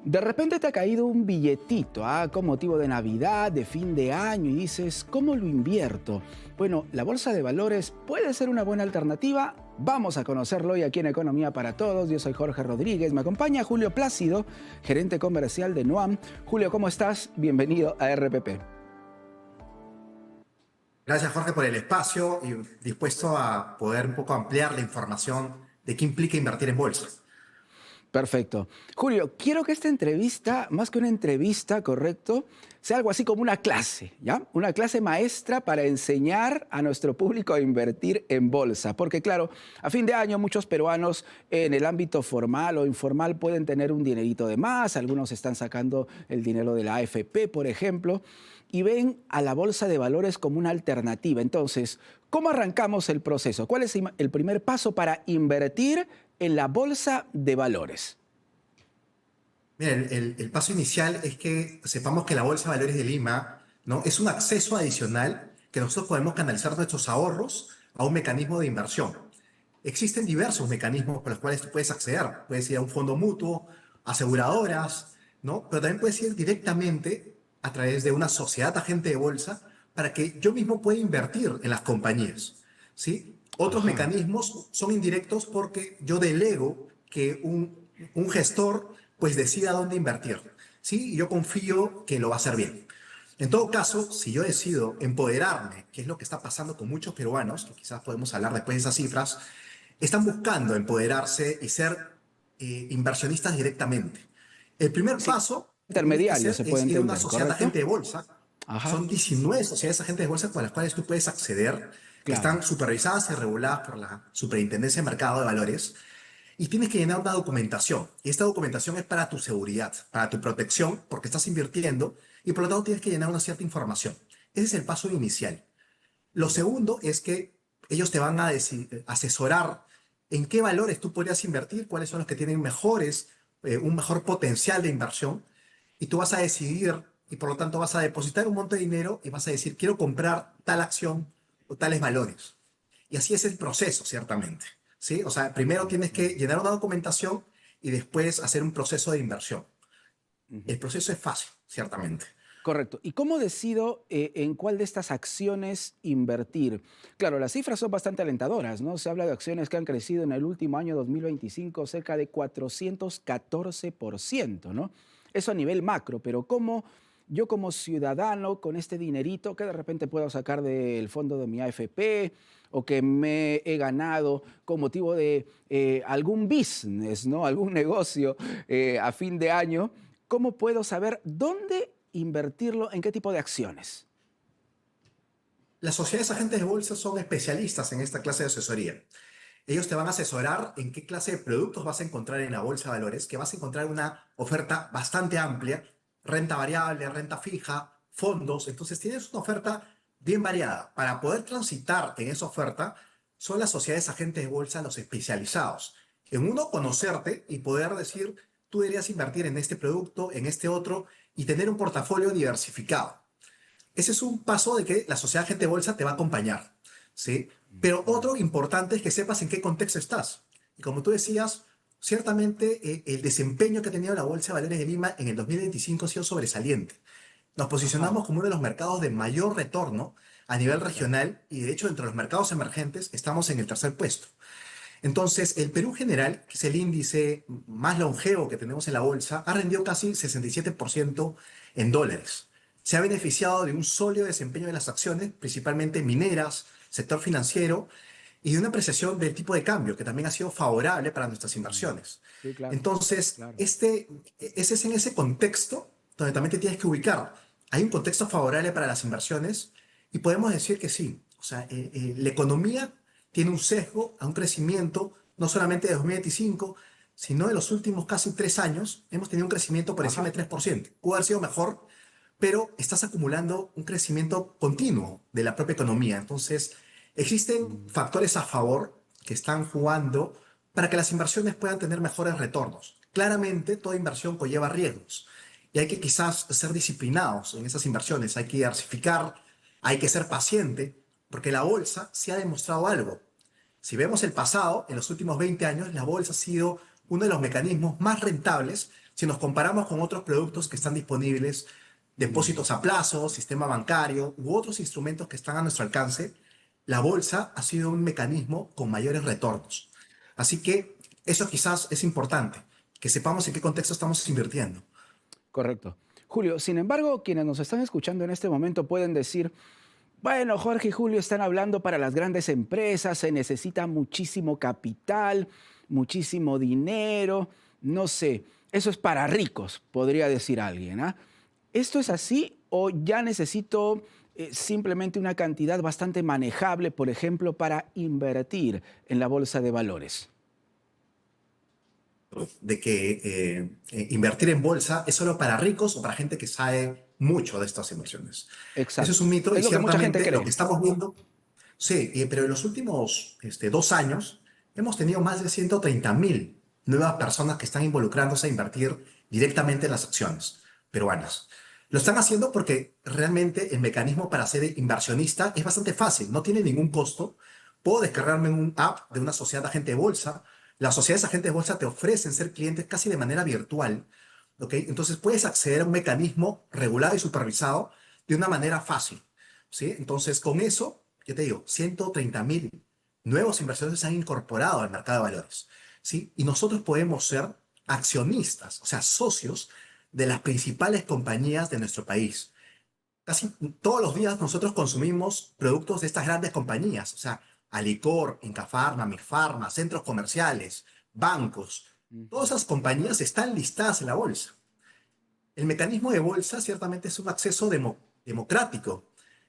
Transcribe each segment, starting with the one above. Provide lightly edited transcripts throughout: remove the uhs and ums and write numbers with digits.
De repente te ha caído un billetito, con motivo de Navidad, de fin de año, y dices, ¿cómo lo invierto? Bueno, la bolsa de valores puede ser una buena alternativa. Vamos a conocerlo hoy aquí en Economía para Todos. Yo soy Jorge Rodríguez. Me acompaña Julio Plácido, gerente comercial de Nuam. Julio, ¿cómo estás? Bienvenido a RPP. Gracias, Jorge, por el espacio y dispuesto a poder un poco ampliar la información de qué implica invertir en bolsa. Perfecto. Julio, quiero que esta entrevista, más que una entrevista, correcto, sea algo así como una clase, ¿ya? Una clase maestra para enseñar a nuestro público a invertir en bolsa. Porque claro, a fin de año muchos peruanos en el ámbito formal o informal pueden tener un dinerito de más, algunos están sacando el dinero de la AFP, por ejemplo, y ven a la bolsa de valores como una alternativa. Entonces, ¿cómo arrancamos el proceso? ¿Cuál es el primer paso para invertir en la bolsa de valores? Mira, el paso inicial es que sepamos que la Bolsa de Valores de Lima, ¿no?, es un acceso adicional que nosotros podemos canalizar nuestros ahorros a un mecanismo de inversión. Existen diversos mecanismos por los cuales tú puedes acceder. Puedes ir a un fondo mutuo, aseguradoras, ¿no? Pero también puedes ir directamente a través de una sociedad agente de bolsa para que yo mismo pueda invertir en las compañías, ¿sí? Otros Ajá. mecanismos son indirectos porque yo delego que un gestor pues decida dónde invertir, ¿sí? Y yo confío que lo va a hacer bien. En todo caso, si yo decido empoderarme, que es lo que está pasando con muchos peruanos, que quizás podemos hablar después de esas cifras, están buscando empoderarse y ser inversionistas directamente. El primer Sí, paso que tienes que intermediario hacer se puede es ir a una entender, sociedad ¿correcto? agente de bolsa. Ajá, Son 19 sociedades agentes de bolsa con las cuales tú puedes acceder, que claro. están supervisadas y reguladas por la Superintendencia de Mercado de Valores, y tienes que llenar una documentación. Y esta documentación es para tu seguridad, para tu protección, porque estás invirtiendo y por lo tanto tienes que llenar una cierta información. Ese es el paso inicial. Lo segundo es que ellos te van a asesorar en qué valores tú podrías invertir, cuáles son los que tienen un mejor potencial de inversión, y tú vas a decidir y por lo tanto vas a depositar un monto de dinero y vas a decir, quiero comprar tal acción o tales valores. Y así es el proceso, ciertamente, ¿sí? O sea, primero tienes que llenar una documentación y después hacer un proceso de inversión. Ujú. El proceso es fácil, ciertamente. Correcto. ¿Y cómo decido en cuál de estas acciones invertir? Claro, las cifras son bastante alentadoras, ¿no? Se habla de acciones que han crecido en el último año 2025 cerca de 414%, ¿no? Eso a nivel macro, pero ¿cómo yo como ciudadano con este dinerito que de repente puedo sacar del fondo de mi AFP o que me he ganado con motivo de algún business, ¿no? Algún negocio a fin de año, ¿cómo puedo saber dónde invertirlo, en qué tipo de acciones? Las sociedades agentes de bolsa son especialistas en esta clase de asesoría. Ellos te van a asesorar en qué clase de productos vas a encontrar en la bolsa de valores, que vas a encontrar una oferta bastante amplia, renta variable, renta fija, fondos. Entonces tienes una oferta bien variada. Para poder transitar en esa oferta, son las sociedades agentes de bolsa los especializados. En uno, conocerte y poder decir, tú deberías invertir en este producto, en este otro, y tener un portafolio diversificado. Ese es un paso de que la sociedad agente de bolsa te va a acompañar, ¿sí? Pero otro importante es que sepas en qué contexto estás. Y como tú decías, ciertamente el desempeño que ha tenido la Bolsa de Valores de Lima en el 2025 ha sido sobresaliente. Nos Ajá, posicionamos como uno de los mercados de mayor retorno a nivel claro. regional y de hecho entre los mercados emergentes estamos en el tercer puesto. Entonces, el Perú General, que es el índice más longevo que tenemos en la bolsa, ha rendido casi 67% en dólares. Se ha beneficiado de un sólido desempeño de las acciones, principalmente mineras, sector financiero, y de una apreciación del tipo de cambio, que también ha sido favorable para nuestras Mm, inversiones. sí, claro, Entonces, claro. ese es en ese contexto donde también te tienes que ubicar. Hay un contexto favorable para las inversiones y podemos decir que sí. O sea, la economía tiene un sesgo a un crecimiento, no solamente de 2025, sino de los últimos casi 3 años, hemos tenido un crecimiento por encima de Ajá. 3%. Pudo haber sido mejor, pero estás acumulando un crecimiento continuo de la propia economía. Entonces, existen Mm, factores a favor que están jugando para que las inversiones puedan tener mejores retornos. Claramente, toda inversión conlleva riesgos y hay que quizás ser disciplinados en esas inversiones. Hay que diversificar, hay que ser paciente, porque la bolsa se ha demostrado algo. Si vemos el pasado, en los últimos 20 años, la bolsa ha sido uno de los mecanismos más rentables si nos comparamos con otros productos que están disponibles, depósitos a plazo, sistema bancario u otros instrumentos que están a nuestro alcance, la bolsa ha sido un mecanismo con mayores retornos. Así que eso quizás es importante, que sepamos en qué contexto estamos invirtiendo. Correcto. Julio, sin embargo, quienes nos están escuchando en este momento pueden decir, bueno, Jorge y Julio están hablando para las grandes empresas, se necesita muchísimo capital, muchísimo dinero, no sé, eso es para ricos, podría decir alguien, ¿ah? ¿Esto es así o ya necesito simplemente una cantidad bastante manejable, por ejemplo, para invertir en la bolsa de valores? De que invertir en bolsa es solo para ricos o para gente que sabe mucho de estas inversiones. Eso es Exacto. un mito y Es lo que mucha gente ciertamente lo que cree. estamos viendo, sí, pero en los últimos 2 años hemos tenido más de 130.000 nuevas personas que están involucrándose a invertir directamente en las acciones peruanas. Lo están haciendo porque realmente el mecanismo para ser inversionista es bastante fácil, no tiene ningún costo. Puedo descargarme un app de una sociedad de agente de bolsa. Las sociedades agentes de bolsa te ofrecen ser clientes casi de manera virtual, ¿ok? Entonces puedes acceder a un mecanismo regulado y supervisado de una manera fácil, ¿sí? Entonces con eso, yo te digo, 130.000 nuevos inversores se han incorporado al mercado de valores, ¿sí? Y nosotros podemos ser accionistas, o sea, socios de las principales compañías de nuestro país. Casi todos los días nosotros consumimos productos de estas grandes compañías, o sea, Alicor, Incafarma, Mifarma, centros comerciales, bancos. Todas Ujú. esas compañías están listadas en la bolsa. El mecanismo de bolsa ciertamente es un acceso democrático.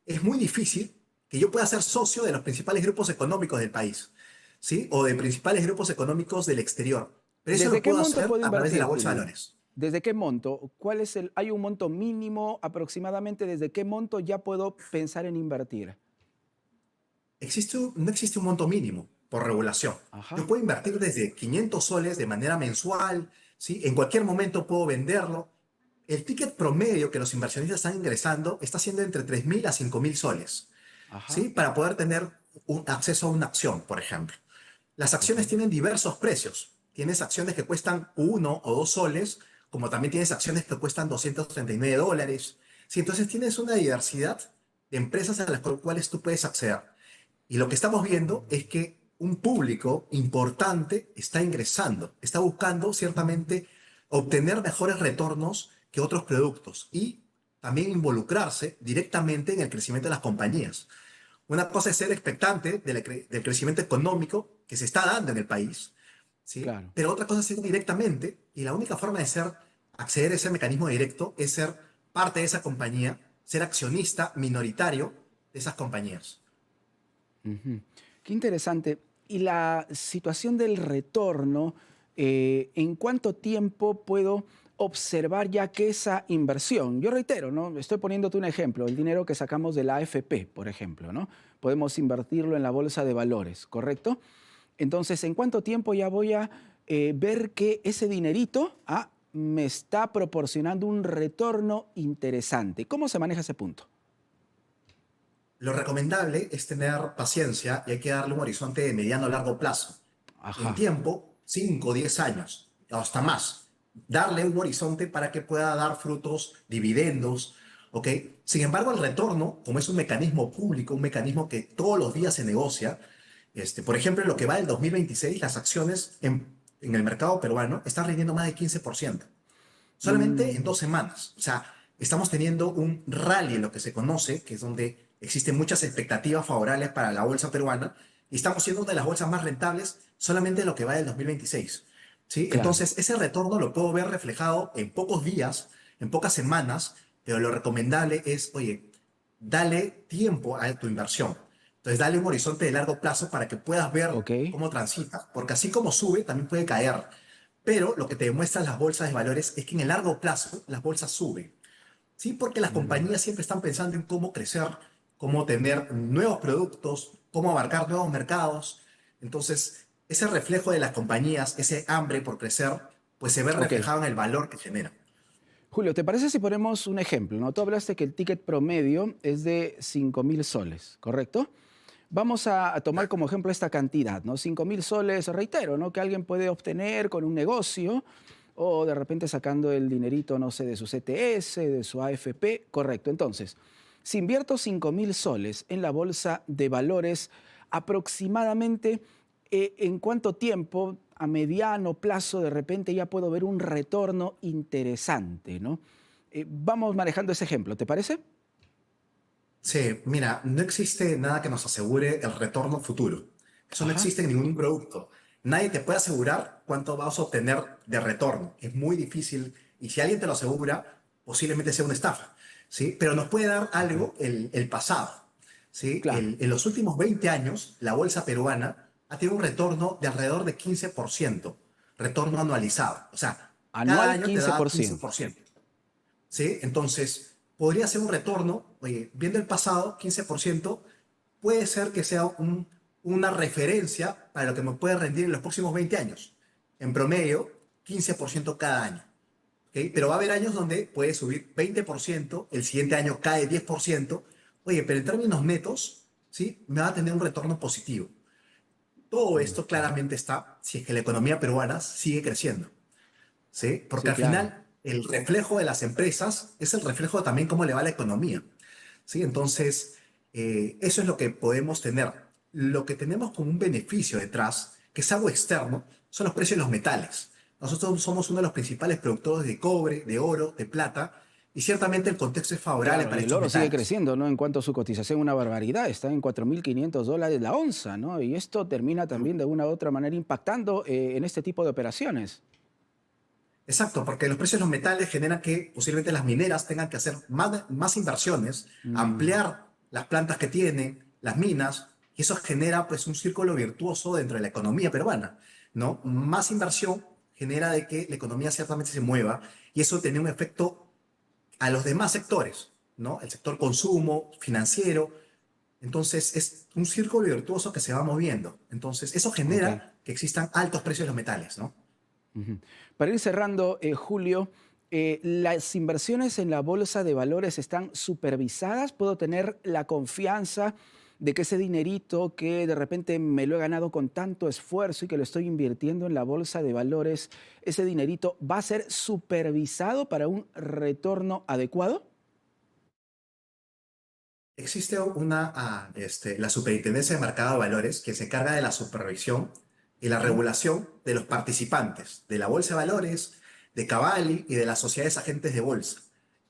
Es muy difícil que yo pueda ser socio de los principales grupos económicos del país, ¿sí? O de principales grupos económicos del exterior. Pero eso ¿Desde lo qué puedo monto hacer puedo a través de invertir, la bolsa de Julio? valores. ¿Desde qué monto? ¿Cuál es hay un monto mínimo aproximadamente? ¿Desde qué monto ya puedo pensar en invertir? No existe un monto mínimo por regulación. Yo Ajá. puedo invertir desde 500 soles de manera mensual, ¿sí? En cualquier momento puedo venderlo. El ticket promedio que los inversionistas están ingresando está siendo entre 3.000 a 5.000 soles, Ajá. ¿sí? Para poder tener acceso a una acción, por ejemplo. Las Ok. acciones tienen diversos precios. Tienes acciones que cuestan 1 o 2 soles, como también tienes acciones que cuestan $239. ¿Sí? Entonces tienes una diversidad de empresas a las cuales tú puedes acceder. Y lo que estamos viendo es que un público importante está ingresando, está buscando ciertamente obtener mejores retornos que otros productos y también involucrarse directamente en el crecimiento de las compañías. Una cosa es ser expectante del crecimiento económico que se está dando en el país, ¿sí? Claro. Pero otra cosa es ir directamente y la única forma de acceder a ese mecanismo directo es ser parte de esa compañía, ser accionista minoritario de esas compañías. Ujú. Qué interesante. Y la situación del retorno, ¿en cuánto tiempo puedo observar ya que esa inversión, yo reitero, ¿no? Estoy poniéndote un ejemplo, el dinero que sacamos de la AFP, por ejemplo, ¿no? Podemos invertirlo en la bolsa de valores, ¿correcto? Entonces, ¿en cuánto tiempo ya voy a ver que ese dinerito me está proporcionando un retorno interesante? ¿Cómo se maneja ese punto? Lo recomendable es tener paciencia y hay que darle un horizonte de mediano a largo plazo. En Ajá. tiempo, 5 o 10 años, o hasta más. Darle un horizonte para que pueda dar frutos, dividendos, ¿ok? Sin embargo, el retorno, como es un mecanismo público, un mecanismo que todos los días se negocia, por ejemplo, en lo que va del 2026, las acciones en el mercado peruano están rindiendo más de 15% solamente en Mm, 2 semanas. O sea, estamos teniendo un rally en lo que se conoce, que es donde existen muchas expectativas favorables para la bolsa peruana, y estamos siendo una de las bolsas más rentables solamente en lo que va del 2026. ¿Sí? claro. Entonces, ese retorno lo puedo ver reflejado en pocos días, en pocas semanas, pero lo recomendable es, oye, dale tiempo a tu inversión. Entonces, dale un horizonte de largo plazo para que puedas ver Ok. cómo transita, porque así como sube, también puede caer. Pero lo que te demuestran las bolsas de valores es que en el largo plazo las bolsas suben. Sí, porque las Mm. compañías siempre están pensando en cómo crecer, cómo tener nuevos productos, cómo abarcar nuevos mercados. Entonces, ese reflejo de las compañías, ese hambre por crecer, pues se ve Ok. reflejado en el valor que generan. Julio, ¿te parece si ponemos un ejemplo? ¿No? Tú hablaste que el ticket promedio es de 5.000 soles, ¿correcto? Vamos a tomar como ejemplo esta cantidad, ¿no? 5.000 soles, reitero, ¿no? Que alguien puede obtener con un negocio o de repente sacando el dinerito, no sé, de su CTS, de su AFP, correcto. Entonces, si invierto 5.000 soles en la bolsa de valores, aproximadamente, ¿en cuánto tiempo, a mediano plazo, de repente ya puedo ver un retorno interesante, ¿no? Vamos manejando ese ejemplo, ¿te parece? Sí, mira, no existe nada que nos asegure el retorno futuro. Eso no Ajá. existe en ningún producto. Nadie te puede asegurar cuánto vas a obtener de retorno. Es muy difícil y si alguien te lo asegura, posiblemente sea una estafa, ¿sí? Pero nos puede dar Ok. algo el pasado, ¿sí? Claro. En los últimos 20 años, la bolsa peruana ha tenido un retorno de alrededor de 15%, retorno anualizado. O sea, cada Anual año te da 15%. 15%. ¿Sí? Entonces, podría ser un retorno, oye, viendo el pasado, 15%, puede ser que sea una referencia para lo que me puede rendir en los próximos 20 años. En promedio, 15% cada año. ¿Ok? Pero va a haber años donde puede subir 20%, el siguiente año cae 10%. Oye, pero en términos netos, ¿sí? Me va a tener un retorno positivo. Todo esto Ujú. claramente está si es que la economía peruana sigue creciendo. ¿Sí? Porque Sí, al claro. final el reflejo de las empresas es el reflejo también cómo le va la economía, ¿sí? Entonces, eso es lo que podemos tener. Lo que tenemos como un beneficio detrás, que es algo externo, son los precios de los metales. Nosotros somos uno de los principales productores de cobre, de oro, de plata, y ciertamente el contexto es favorable Claro, para y el estos oro sigue metales. creciendo, ¿no? En cuanto a su cotización, una barbaridad. Está en $4.500 la onza, ¿no? Y esto termina también de una u otra manera impactando en este tipo de operaciones. Exacto, porque los precios de los metales generan que posiblemente las mineras tengan que hacer más inversiones, Mm, ampliar las plantas que tienen, las minas, y eso genera pues un círculo virtuoso dentro de la economía peruana, ¿no? Más inversión genera de que la economía ciertamente se mueva y eso tiene un efecto a los demás sectores, ¿no? El sector consumo, financiero, entonces es un círculo virtuoso que se va moviendo. Entonces eso ok. genera que existan altos precios de los metales, ¿no? Ujú. Para ir cerrando, Julio, ¿las inversiones en la bolsa de valores están supervisadas? ¿Puedo tener la confianza de que ese dinerito que de repente me lo he ganado con tanto esfuerzo y que lo estoy invirtiendo en la bolsa de valores, ese dinerito va a ser supervisado para un retorno adecuado? Existe la Superintendencia de Mercado de Valores que se encarga de la supervisión y la Ujú. regulación de los participantes de la Bolsa de Valores, de Cavalli y de las sociedades agentes de bolsa.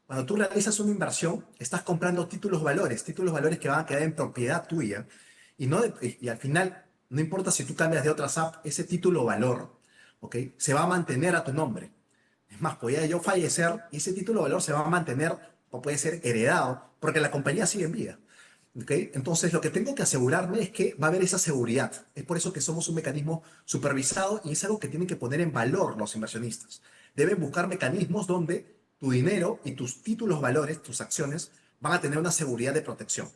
Cuando tú realizas una inversión, estás comprando títulos valores que van a quedar en propiedad tuya y, no y al final, no importa si tú cambias de otra SAP, ese título valor, ¿ok? Se va a mantener a tu nombre. Es más, podría yo fallecer y ese título de valor se va a mantener o puede ser heredado porque la compañía sigue en vida. ¿Ok? Entonces, lo que tengo que asegurarme es que va a haber esa seguridad. Es por eso que somos un mecanismo supervisado y es algo que tienen que poner en valor los inversionistas. Deben buscar mecanismos donde tu dinero y tus títulos valores, tus acciones, van a tener una seguridad de protección.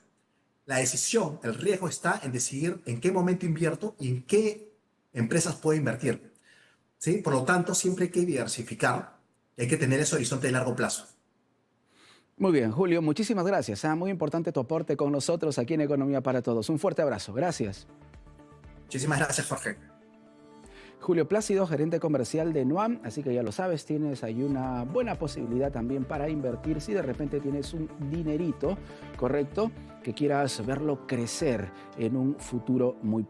La decisión, el riesgo está en decidir en qué momento invierto y en qué empresas puedo invertir. ¿Sí? Por lo tanto, siempre hay que diversificar y hay que tener ese horizonte de largo plazo. Muy bien, Julio, muchísimas gracias. Muy importante tu aporte con nosotros aquí en Economía para Todos. Un fuerte abrazo. Gracias. Muchísimas gracias, Jorge. Julio Plácido, gerente comercial de Nuam, así que ya lo sabes, tienes ahí una buena posibilidad también para invertir si de repente tienes un dinerito, correcto, que quieras verlo crecer en un futuro muy próximo.